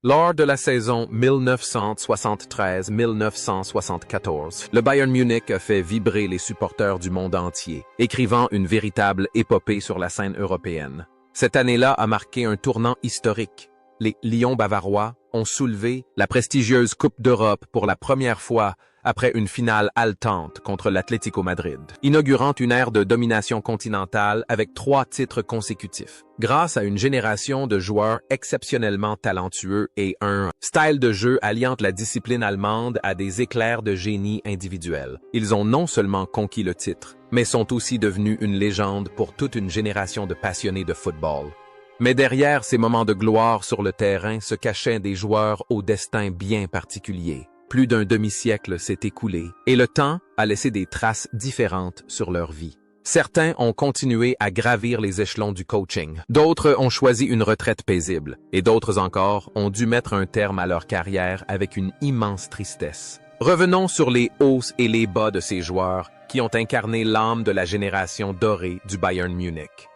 Lors de la saison 1973-1974, le Bayern Munich a fait vibrer les supporters du monde entier, écrivant une véritable épopée sur la scène européenne. Cette année-là a marqué un tournant historique. Les Lions bavarois ont soulevé la prestigieuse Coupe d'Europe pour la première fois après une finale haletante contre l'Atlético Madrid, inaugurant une ère de domination continentale avec 3 titres consécutifs. Grâce à une génération de joueurs exceptionnellement talentueux et un style de jeu alliant la discipline allemande à des éclairs de génie individuel, ils ont non seulement conquis le titre, mais sont aussi devenus une légende pour toute une génération de passionnés de football. Mais derrière ces moments de gloire sur le terrain se cachaient des joueurs au destin bien particulier. Plus d'un demi-siècle s'est écoulé et le temps a laissé des traces différentes sur leur vie. Certains ont continué à gravir les échelons du coaching, d'autres ont choisi une retraite paisible et d'autres encore ont dû mettre un terme à leur carrière avec une immense tristesse. Revenons sur les hauts et les bas de ces joueurs qui ont incarné l'âme de la génération dorée du Bayern Munich.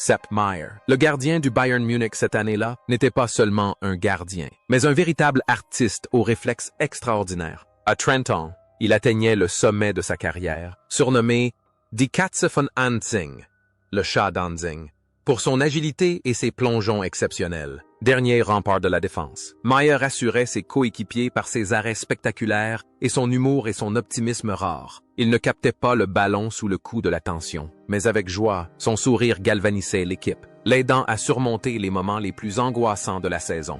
Sepp Maier, le gardien du Bayern Munich cette année-là, n'était pas seulement un gardien, mais un véritable artiste aux réflexes extraordinaires. À 30 ans, il atteignait le sommet de sa carrière, surnommé Die Katze von Anzing, le chat d'Anzing, pour son agilité et ses plongeons exceptionnels. Dernier rempart de la défense, Maier rassurait ses coéquipiers par ses arrêts spectaculaires et son humour et son optimisme rare. Il ne captait pas le ballon sous le coup de la tension, mais avec joie, son sourire galvanisait l'équipe, l'aidant à surmonter les moments les plus angoissants de la saison.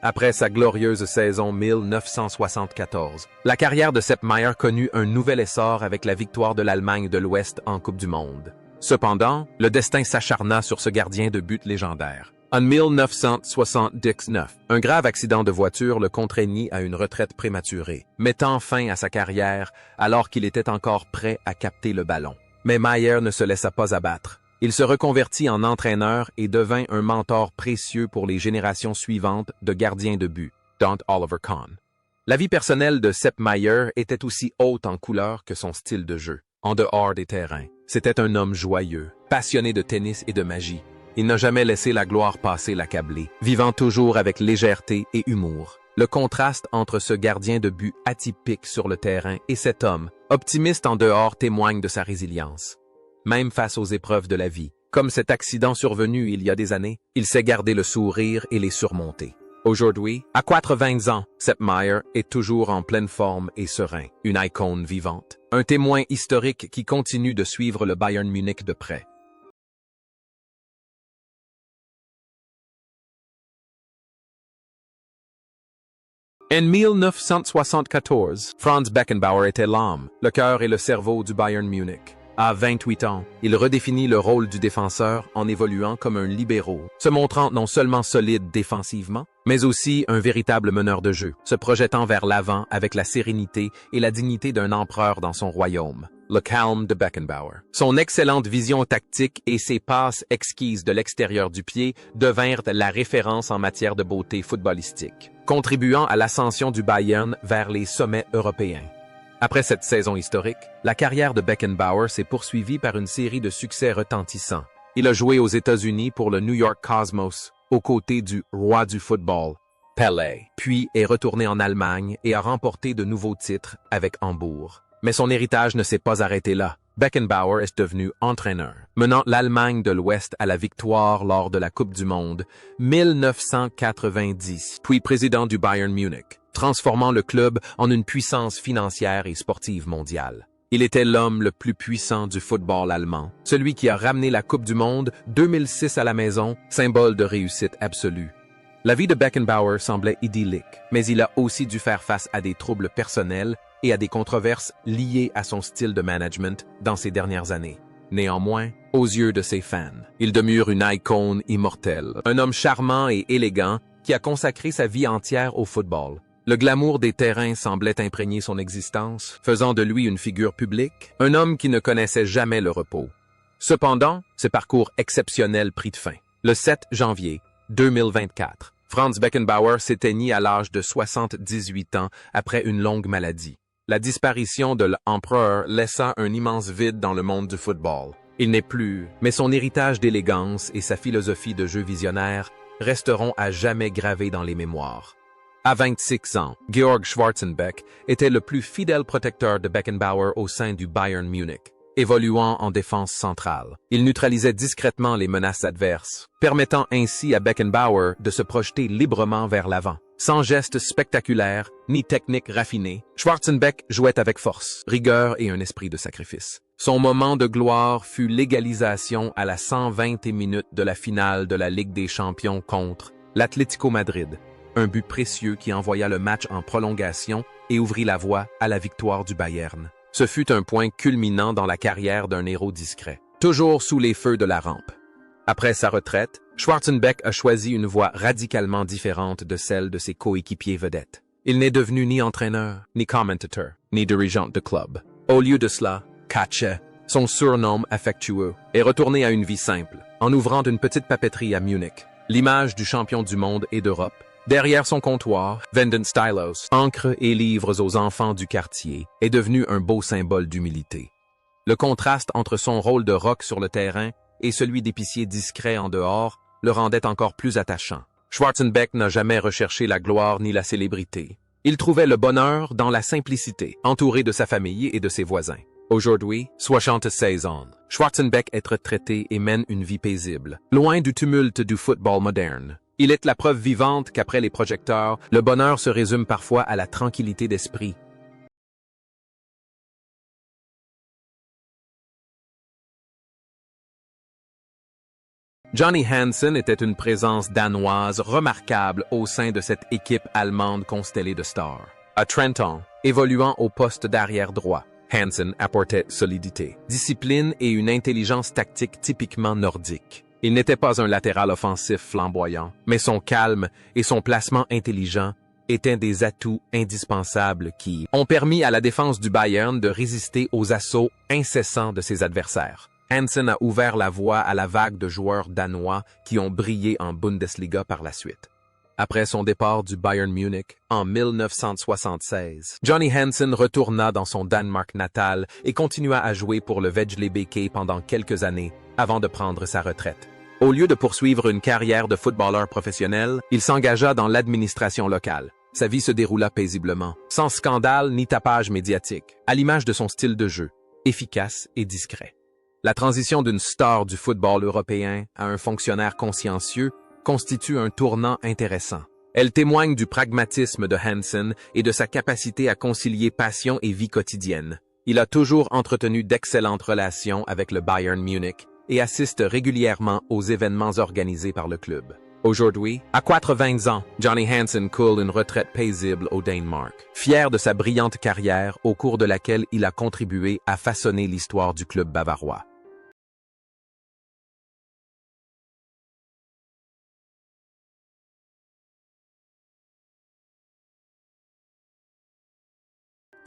Après sa glorieuse saison 1974, la carrière de Sepp Maier connut un nouvel essor avec la victoire de l'Allemagne de l'Ouest en Coupe du Monde. Cependant, le destin s'acharna sur ce gardien de but légendaire. En 1979, un grave accident de voiture le contraignit à une retraite prématurée, mettant fin à sa carrière alors qu'il était encore prêt à capter le ballon. Mais Maier ne se laissa pas abattre. Il se reconvertit en entraîneur et devint un mentor précieux pour les générations suivantes de gardiens de but, dont Oliver Kahn. La vie personnelle de Sepp Maier était aussi haute en couleur que son style de jeu. En dehors des terrains, c'était un homme joyeux, passionné de tennis et de magie. Il n'a jamais laissé la gloire passer l'accabler, vivant toujours avec légèreté et humour. Le contraste entre ce gardien de but atypique sur le terrain et cet homme, optimiste en dehors, témoigne de sa résilience. Même face aux épreuves de la vie, comme cet accident survenu il y a des années, il sait garder le sourire et les surmonter. Aujourd'hui, à 80 ans, Sepp Maier est toujours en pleine forme et serein, une icône vivante, un témoin historique qui continue de suivre le Bayern Munich de près. En 1974, Franz Beckenbauer était l'âme, le cœur et le cerveau du Bayern Munich. À 28 ans, il redéfinit le rôle du défenseur en évoluant comme un libéro, se montrant non seulement solide défensivement, mais aussi un véritable meneur de jeu, se projetant vers l'avant avec la sérénité et la dignité d'un empereur dans son royaume. Le calme de Beckenbauer. Son excellente vision tactique et ses passes exquises de l'extérieur du pied devinrent la référence en matière de beauté footballistique, contribuant à l'ascension du Bayern vers les sommets européens. Après cette saison historique, la carrière de Beckenbauer s'est poursuivie par une série de succès retentissants. Il a joué aux États-Unis pour le New York Cosmos, aux côtés du roi du football, Pelé, puis est retourné en Allemagne et a remporté de nouveaux titres avec Hambourg. Mais son héritage ne s'est pas arrêté là. Beckenbauer est devenu entraîneur, menant l'Allemagne de l'Ouest à la victoire lors de la Coupe du Monde 1990, puis président du Bayern Munich, transformant le club en une puissance financière et sportive mondiale. Il était l'homme le plus puissant du football allemand, celui qui a ramené la Coupe du Monde 2006 à la maison, symbole de réussite absolue. La vie de Beckenbauer semblait idyllique, mais il a aussi dû faire face à des troubles personnels et à des controverses liées à son style de management dans ces dernières années. Néanmoins, aux yeux de ses fans, il demeure une icône immortelle, un homme charmant et élégant qui a consacré sa vie entière au football. Le glamour des terrains semblait imprégner son existence, faisant de lui une figure publique, un homme qui ne connaissait jamais le repos. Cependant, ce parcours exceptionnel prit fin. Le 7 janvier 2024, Franz Beckenbauer s'éteignit à l'âge de 78 ans après une longue maladie. La disparition de l'empereur laissa un immense vide dans le monde du football. Il n'est plus, mais son héritage d'élégance et sa philosophie de jeu visionnaire resteront à jamais gravés dans les mémoires. À 26 ans, Georg Schwarzenbeck était le plus fidèle protecteur de Beckenbauer au sein du Bayern Munich. Évoluant en défense centrale, il neutralisait discrètement les menaces adverses, permettant ainsi à Beckenbauer de se projeter librement vers l'avant. Sans gestes spectaculaires, ni technique raffinée, Schwarzenbeck jouait avec force, rigueur et un esprit de sacrifice. Son moment de gloire fut l'égalisation à la 120e minute de la finale de la Ligue des Champions contre l'Atlético Madrid, un but précieux qui envoya le match en prolongation et ouvrit la voie à la victoire du Bayern. Ce fut un point culminant dans la carrière d'un héros discret, toujours sous les feux de la rampe. Après sa retraite, Schwarzenbeck a choisi une voie radicalement différente de celle de ses coéquipiers vedettes. Il n'est devenu ni entraîneur, ni commentateur, ni dirigeant de club. Au lieu de cela, Katche, son surnom affectueux, est retourné à une vie simple, en ouvrant une petite papeterie à Munich, l'image du champion du monde et d'Europe. Derrière son comptoir, Venden Stylos, encre et livres aux enfants du quartier, est devenu un beau symbole d'humilité. Le contraste entre son rôle de rock sur le terrain et celui d'épicier discret en dehors le rendait encore plus attachant. Schwarzenbeck n'a jamais recherché la gloire ni la célébrité. Il trouvait le bonheur dans la simplicité, entouré de sa famille et de ses voisins. Aujourd'hui, 76 ans, Schwarzenbeck est retraité et mène une vie paisible, loin du tumulte du football moderne. Il est la preuve vivante qu'après les projecteurs, le bonheur se résume parfois à la tranquillité d'esprit. Johnny Hansen était une présence danoise remarquable au sein de cette équipe allemande constellée de stars. À 30 ans, évoluant au poste d'arrière droit, Hansen apportait solidité, discipline et une intelligence tactique typiquement nordique. Il n'était pas un latéral offensif flamboyant, mais son calme et son placement intelligent étaient des atouts indispensables qui ont permis à la défense du Bayern de résister aux assauts incessants de ses adversaires. Hansen a ouvert la voie à la vague de joueurs danois qui ont brillé en Bundesliga par la suite. Après son départ du Bayern Munich en 1976, Johnny Hansen retourna dans son Danemark natal et continua à jouer pour le Vejle BK pendant quelques années avant de prendre sa retraite. Au lieu de poursuivre une carrière de footballeur professionnel, il s'engagea dans l'administration locale. Sa vie se déroula paisiblement, sans scandale ni tapage médiatique, à l'image de son style de jeu, efficace et discret. La transition d'une star du football européen à un fonctionnaire consciencieux constitue un tournant intéressant. Elle témoigne du pragmatisme de Hansen et de sa capacité à concilier passion et vie quotidienne. Il a toujours entretenu d'excellentes relations avec le Bayern Munich et assiste régulièrement aux événements organisés par le club. Aujourd'hui, à 80 ans, Johnny Hansen coule une retraite paisible au Danemark, fier de sa brillante carrière au cours de laquelle il a contribué à façonner l'histoire du club bavarois.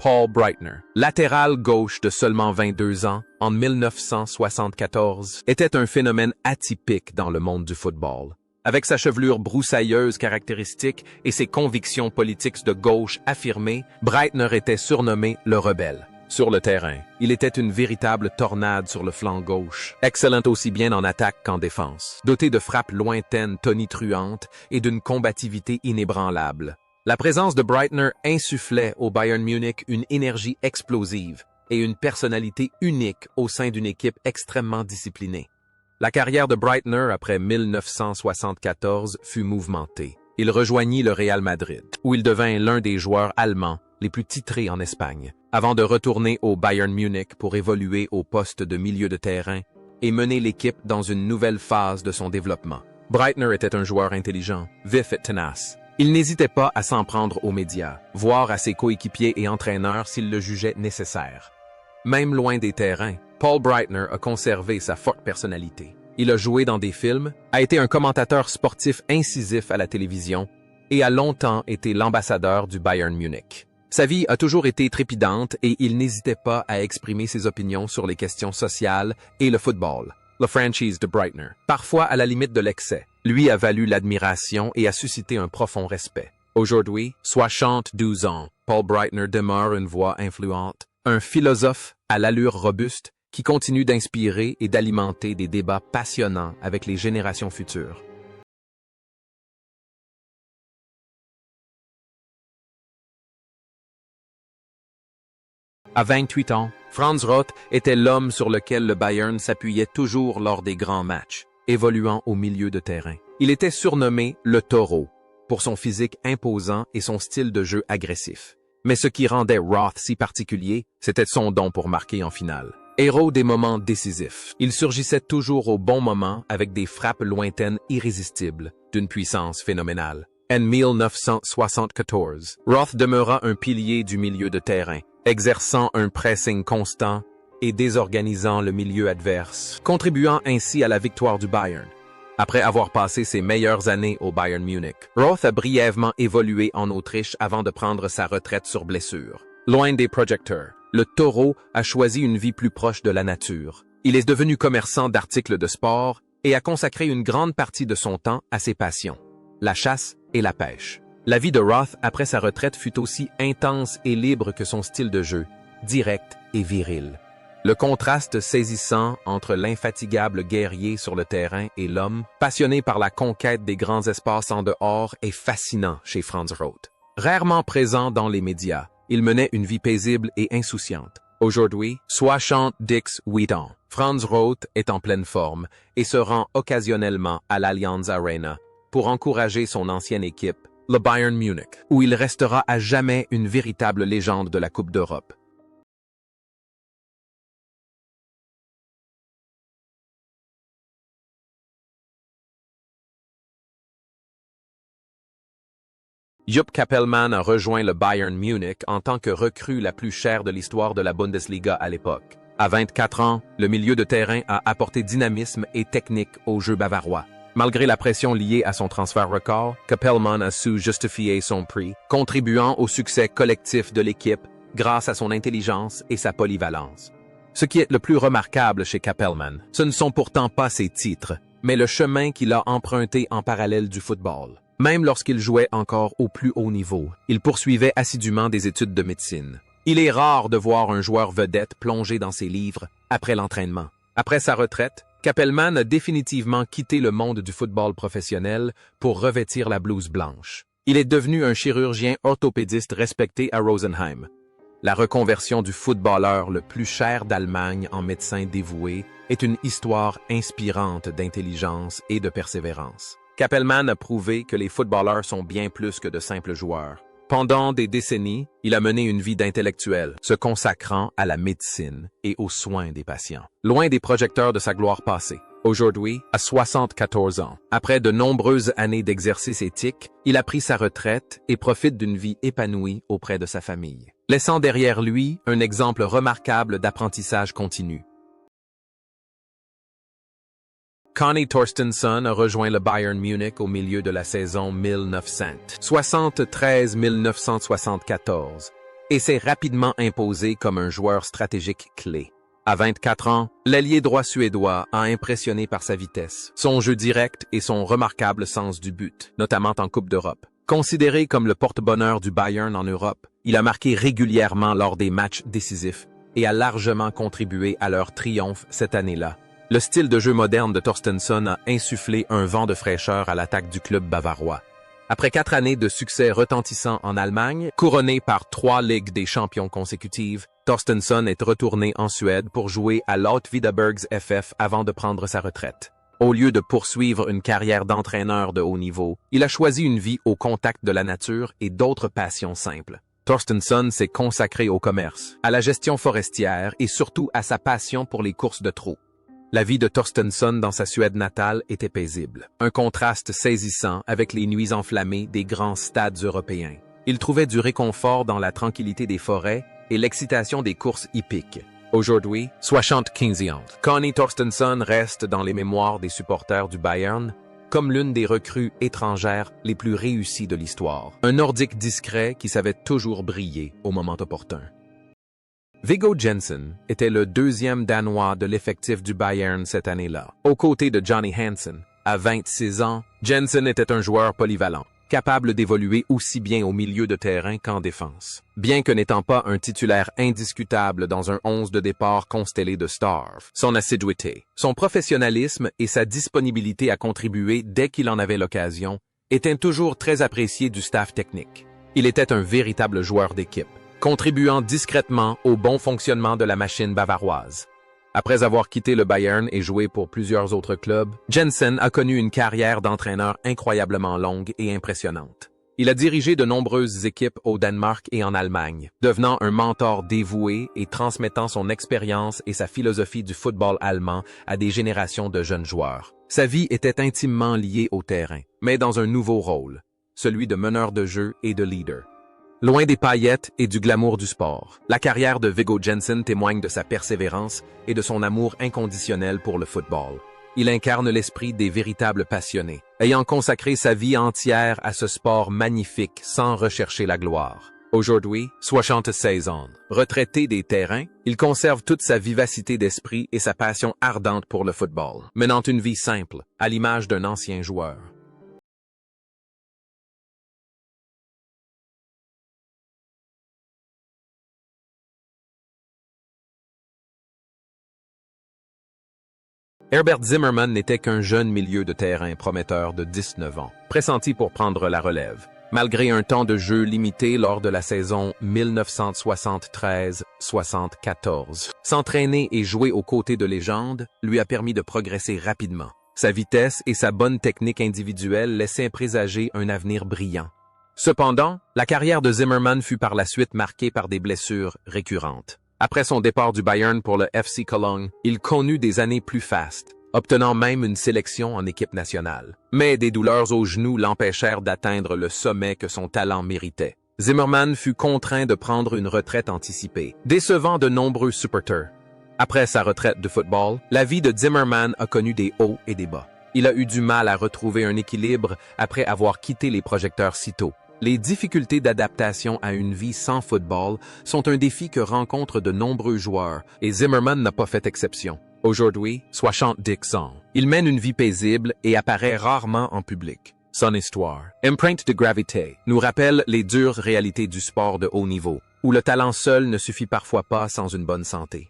Paul Breitner, latéral gauche de seulement 22 ans, en 1974, était un phénomène atypique dans le monde du football. Avec sa chevelure broussailleuse caractéristique et ses convictions politiques de gauche affirmées, Breitner était surnommé le rebelle. Sur le terrain, il était une véritable tornade sur le flanc gauche, excellent aussi bien en attaque qu'en défense, doté de frappes lointaines tonitruantes et d'une combativité inébranlable. La présence de Breitner insufflait au Bayern Munich une énergie explosive et une personnalité unique au sein d'une équipe extrêmement disciplinée. La carrière de Breitner après 1974 fut mouvementée. Il rejoignit le Real Madrid, où il devint l'un des joueurs allemands les plus titrés en Espagne, avant de retourner au Bayern Munich pour évoluer au poste de milieu de terrain et mener l'équipe dans une nouvelle phase de son développement. Breitner était un joueur intelligent, vif et tenace. Il n'hésitait pas à s'en prendre aux médias, voire à ses coéquipiers et entraîneurs s'il le jugeait nécessaire. Même loin des terrains, Paul Breitner a conservé sa forte personnalité. Il a joué dans des films, a été un commentateur sportif incisif à la télévision et a longtemps été l'ambassadeur du Bayern Munich. Sa vie a toujours été trépidante et il n'hésitait pas à exprimer ses opinions sur les questions sociales et le football. La franchise de Breitner, parfois à la limite de l'excès, lui a valu l'admiration et a suscité un profond respect. Aujourd'hui, 72 ans, Paul Breitner demeure une voix influente, un philosophe à l'allure robuste qui continue d'inspirer et d'alimenter des débats passionnants avec les générations futures. À 28 ans, Franz Roth était l'homme sur lequel le Bayern s'appuyait toujours lors des grands matchs, évoluant au milieu de terrain. Il était surnommé le Taureau, pour son physique imposant et son style de jeu agressif. Mais ce qui rendait Roth si particulier, c'était son don pour marquer en finale. Héros des moments décisifs, il surgissait toujours au bon moment avec des frappes lointaines irrésistibles, d'une puissance phénoménale. En 1974, Roth demeura un pilier du milieu de terrain, exerçant un pressing constant et désorganisant le milieu adverse, contribuant ainsi à la victoire du Bayern. Après avoir passé ses meilleures années au Bayern Munich, Roth a brièvement évolué en Autriche avant de prendre sa retraite sur blessure. Loin des projecteurs, le Taureau a choisi une vie plus proche de la nature. Il est devenu commerçant d'articles de sport et a consacré une grande partie de son temps à ses passions, la chasse et la pêche. La vie de Roth après sa retraite fut aussi intense et libre que son style de jeu, direct et viril. Le contraste saisissant entre l'infatigable guerrier sur le terrain et l'homme, passionné par la conquête des grands espaces en dehors, est fascinant chez Franz Roth. Rarement présent dans les médias, il menait une vie paisible et insouciante. Aujourd'hui, 78 ans, Franz Roth est en pleine forme et se rend occasionnellement à l'Allianz Arena pour encourager son ancienne équipe, le Bayern Munich, où il restera à jamais une véritable légende de la Coupe d'Europe. Jupp Kapellmann a rejoint le Bayern Munich en tant que recrue la plus chère de l'histoire de la Bundesliga à l'époque. À 24 ans, le milieu de terrain a apporté dynamisme et technique au jeu bavarois. Malgré la pression liée à son transfert record, Kapellmann a su justifier son prix, contribuant au succès collectif de l'équipe grâce à son intelligence et sa polyvalence. Ce qui est le plus remarquable chez Kapellmann, ce ne sont pourtant pas ses titres, mais le chemin qu'il a emprunté en parallèle du football. Même lorsqu'il jouait encore au plus haut niveau, il poursuivait assidûment des études de médecine. Il est rare de voir un joueur vedette plongé dans ses livres après l'entraînement. Après sa retraite, Kapellmann a définitivement quitté le monde du football professionnel pour revêtir la blouse blanche. Il est devenu un chirurgien orthopédiste respecté à Rosenheim. La reconversion du footballeur le plus cher d'Allemagne en médecin dévoué est une histoire inspirante d'intelligence et de persévérance. Kapellmann a prouvé que les footballeurs sont bien plus que de simples joueurs. Pendant des décennies, il a mené une vie d'intellectuel, se consacrant à la médecine et aux soins des patients. Loin des projecteurs de sa gloire passée. Aujourd'hui, à 74 ans, après de nombreuses années d'exercice éthique, il a pris sa retraite et profite d'une vie épanouie auprès de sa famille, laissant derrière lui un exemple remarquable d'apprentissage continu. Conny Torstensson a rejoint le Bayern Munich au milieu de la saison 1973-1974 et s'est rapidement imposé comme un joueur stratégique clé. À 24 ans, l'ailier droit suédois a impressionné par sa vitesse, son jeu direct et son remarquable sens du but, notamment en Coupe d'Europe. Considéré comme le porte-bonheur du Bayern en Europe, il a marqué régulièrement lors des matchs décisifs et a largement contribué à leur triomphe cette année-là. Le style de jeu moderne de Torstensson a insufflé un vent de fraîcheur à l'attaque du club bavarois. Après 4 années de succès retentissant en Allemagne, couronné par 3 Ligues des champions consécutives, Torstensson est retourné en Suède pour jouer à Åtvidabergs FF avant de prendre sa retraite. Au lieu de poursuivre une carrière d'entraîneur de haut niveau, il a choisi une vie au contact de la nature et d'autres passions simples. Torstensson s'est consacré au commerce, à la gestion forestière et surtout à sa passion pour les courses de trot. La vie de Torstensson dans sa Suède natale était paisible, un contraste saisissant avec les nuits enflammées des grands stades européens. Il trouvait du réconfort dans la tranquillité des forêts et l'excitation des courses hippiques. Aujourd'hui, 75 ans, Conny Torstensson reste dans les mémoires des supporters du Bayern comme l'une des recrues étrangères les plus réussies de l'histoire. Un Nordique discret qui savait toujours briller au moment opportun. Viggo Jensen était le 2e Danois de l'effectif du Bayern cette année-là, aux côtés de Johnny Hansen. À 26 ans, Jensen était un joueur polyvalent. capable d'évoluer aussi bien au milieu de terrain qu'en défense. Bien que n'étant pas un titulaire indiscutable dans un 11 de départ constellé de stars, son assiduité, son professionnalisme et sa disponibilité à contribuer dès qu'il en avait l'occasion étaient toujours très appréciés du staff technique. Il était un véritable joueur d'équipe, contribuant discrètement au bon fonctionnement de la machine bavaroise. Après avoir quitté le Bayern et joué pour plusieurs autres clubs, Jensen a connu une carrière d'entraîneur incroyablement longue et impressionnante. Il a dirigé de nombreuses équipes au Danemark et en Allemagne, devenant un mentor dévoué et transmettant son expérience et sa philosophie du football allemand à des générations de jeunes joueurs. Sa vie était intimement liée au terrain, mais dans un nouveau rôle, celui de meneur de jeu et de leader. Loin des paillettes et du glamour du sport, la carrière de Viggo Jensen témoigne de sa persévérance et de son amour inconditionnel pour le football. Il incarne l'esprit des véritables passionnés, ayant consacré sa vie entière à ce sport magnifique sans rechercher la gloire. Aujourd'hui, 76 ans, retraité des terrains, il conserve toute sa vivacité d'esprit et sa passion ardente pour le football, menant une vie simple, à l'image d'un ancien joueur. Herbert Zimmermann n'était qu'un jeune milieu de terrain prometteur de 19 ans, pressenti pour prendre la relève. Malgré un temps de jeu limité lors de la saison 1973-74, s'entraîner et jouer aux côtés de légendes lui a permis de progresser rapidement. Sa vitesse et sa bonne technique individuelle laissaient présager un avenir brillant. Cependant, la carrière de Zimmermann fut par la suite marquée par des blessures récurrentes. Après son départ du Bayern pour le FC Cologne, il connut des années plus fastes, obtenant même une sélection en équipe nationale. Mais des douleurs aux genoux l'empêchèrent d'atteindre le sommet que son talent méritait. Zimmermann fut contraint de prendre une retraite anticipée, décevant de nombreux supporters. Après sa retraite de football, la vie de Zimmermann a connu des hauts et des bas. Il a eu du mal à retrouver un équilibre après avoir quitté les projecteurs si tôt. Les difficultés d'adaptation à une vie sans football sont un défi que rencontrent de nombreux joueurs, et Zimmermann n'a pas fait exception. Aujourd'hui, 70 ans, il mène une vie paisible et apparaît rarement en public. Son histoire, empreinte de gravité, nous rappelle les dures réalités du sport de haut niveau, où le talent seul ne suffit parfois pas sans une bonne santé.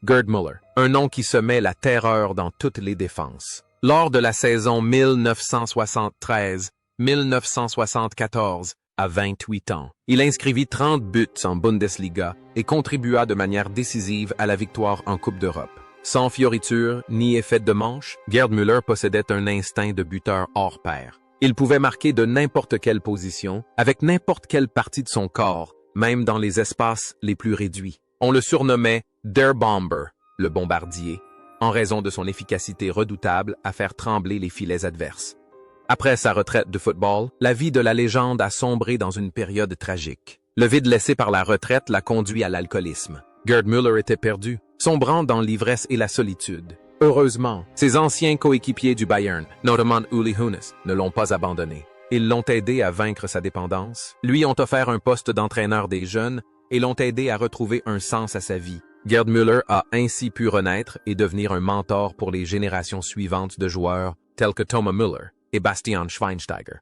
Gerd Müller, un nom qui semait la terreur dans toutes les défenses. Lors de la saison 1973-1974, à 28 ans, il inscrivit 30 buts en Bundesliga et contribua de manière décisive à la victoire en Coupe d'Europe. Sans fioriture ni effet de manche, Gerd Müller possédait un instinct de buteur hors pair. Il pouvait marquer de n'importe quelle position, avec n'importe quelle partie de son corps, même dans les espaces les plus réduits. On le surnommait Der Bomber, le bombardier, en raison de son efficacité redoutable à faire trembler les filets adverses. Après sa retraite de football, la vie de la légende a sombré dans une période tragique. Le vide laissé par la retraite l'a conduit à l'alcoolisme. Gerd Müller était perdu, sombrant dans l'ivresse et la solitude. Heureusement, ses anciens coéquipiers du Bayern, notamment Uli Hoeneß, ne l'ont pas abandonné. Ils l'ont aidé à vaincre sa dépendance, lui ont offert un poste d'entraîneur des jeunes et l'ont aidé à retrouver un sens à sa vie. Gerd Müller a ainsi pu renaître et devenir un mentor pour les générations suivantes de joueurs tels que Thomas Müller et Bastian Schweinsteiger.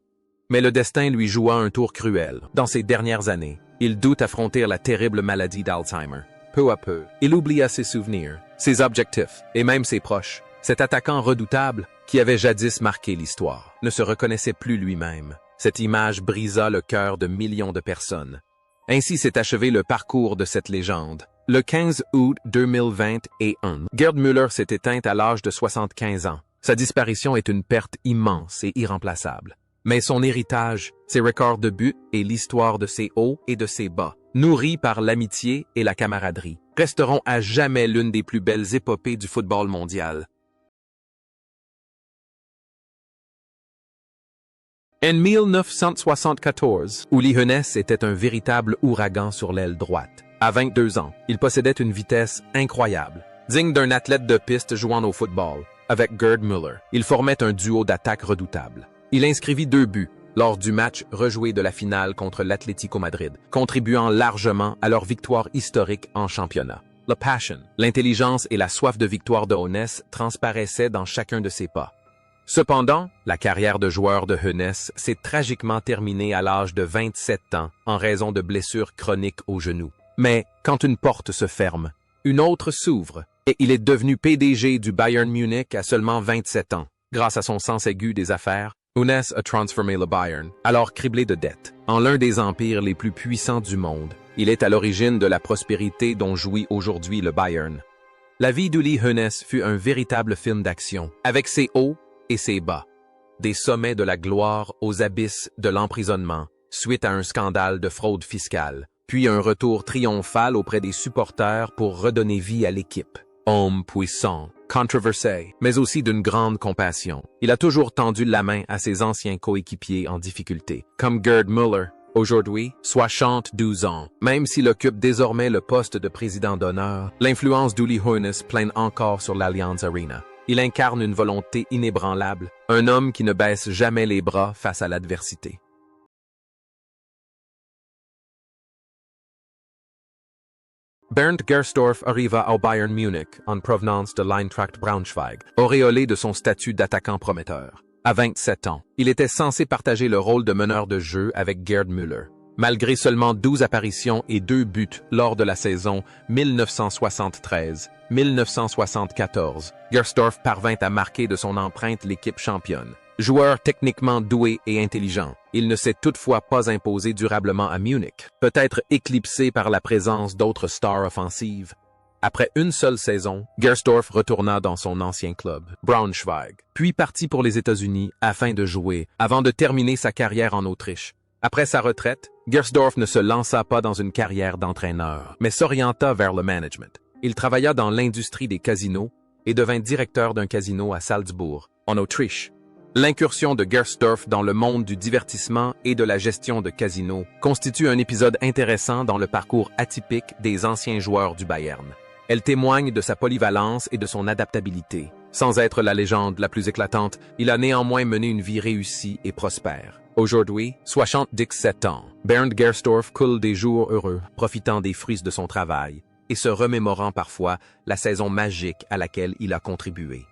Mais le destin lui joua un tour cruel. Dans ses dernières années, il dut affronter la terrible maladie d'Alzheimer. Peu à peu, il oublia ses souvenirs, ses objectifs et même ses proches. Cet attaquant redoutable, qui avait jadis marqué l'histoire, ne se reconnaissait plus lui-même. Cette image brisa le cœur de millions de personnes. Ainsi s'est achevé le parcours de cette légende. Le 15 août 2021, Gerd Müller s'est éteint à l'âge de 75 ans. Sa disparition est une perte immense et irremplaçable. Mais son héritage, ses records de buts et l'histoire de ses hauts et de ses bas, nourris par l'amitié et la camaraderie, resteront à jamais l'une des plus belles épopées du football mondial. En 1974, Uli Hoeneß était un véritable ouragan sur l'aile droite. À 22 ans, il possédait une vitesse incroyable, digne d'un athlète de piste jouant au football. Avec Gerd Müller, il formait un duo d'attaque redoutable. Il inscrivit 2 buts, lors du match rejoué de la finale contre l'Atlético Madrid, contribuant largement à leur victoire historique en championnat. La passion, l'intelligence et la soif de victoire de Hoeneß transparaissaient dans chacun de ses pas. Cependant, la carrière de joueur de Hoeneß s'est tragiquement terminée à l'âge de 27 ans en raison de blessures chroniques au genou. Mais quand une porte se ferme, une autre s'ouvre et il est devenu PDG du Bayern Munich à seulement 27 ans. Grâce à son sens aigu des affaires, Hoeneß a transformé le Bayern, alors criblé de dettes, en l'un des empires les plus puissants du monde. Il est à l'origine de la prospérité dont jouit aujourd'hui le Bayern. La vie d'Uli Hoeneß fut un véritable film d'action, avec ses hauts et ses bas. Des sommets de la gloire aux abysses de l'emprisonnement, suite à un scandale de fraude fiscale, puis un retour triomphal auprès des supporters pour redonner vie à l'équipe. Homme puissant, controversé, mais aussi d'une grande compassion. Il a toujours tendu la main à ses anciens coéquipiers en difficulté, comme Gerd Müller, aujourd'hui 72 ans. Même s'il occupe désormais le poste de président d'honneur, l'influence d'Uli Hoeneß plane encore sur l'Allianz Arena. Il incarne une volonté inébranlable, un homme qui ne baisse jamais les bras face à l'adversité. Bernd Gersdorf arriva au Bayern Munich en provenance de l'Eintracht Braunschweig, auréolé de son statut d'attaquant prometteur. À 27 ans, il était censé partager le rôle de meneur de jeu avec Gerd Müller. Malgré seulement 12 apparitions et 2 buts lors de la saison 1973-1974, Gersdorf parvint à marquer de son empreinte l'équipe championne. Joueur techniquement doué et intelligent, il ne s'est toutefois pas imposé durablement à Munich, peut-être éclipsé par la présence d'autres stars offensives. Après une seule saison, Gersdorf retourna dans son ancien club, Braunschweig, puis partit pour les États-Unis afin de jouer, avant de terminer sa carrière en Autriche. Après sa retraite, Gersdorf ne se lança pas dans une carrière d'entraîneur, mais s'orienta vers le management. Il travailla dans l'industrie des casinos et devint directeur d'un casino à Salzbourg, en Autriche. L'incursion de Gersdorf dans le monde du divertissement et de la gestion de casinos constitue un épisode intéressant dans le parcours atypique des anciens joueurs du Bayern. Elle témoigne de sa polyvalence et de son adaptabilité. Sans être la légende la plus éclatante, il a néanmoins mené une vie réussie et prospère. Aujourd'hui, 77 ans, Bernd Gersdorf coule des jours heureux, profitant des fruits de son travail et se remémorant parfois la saison magique à laquelle il a contribué.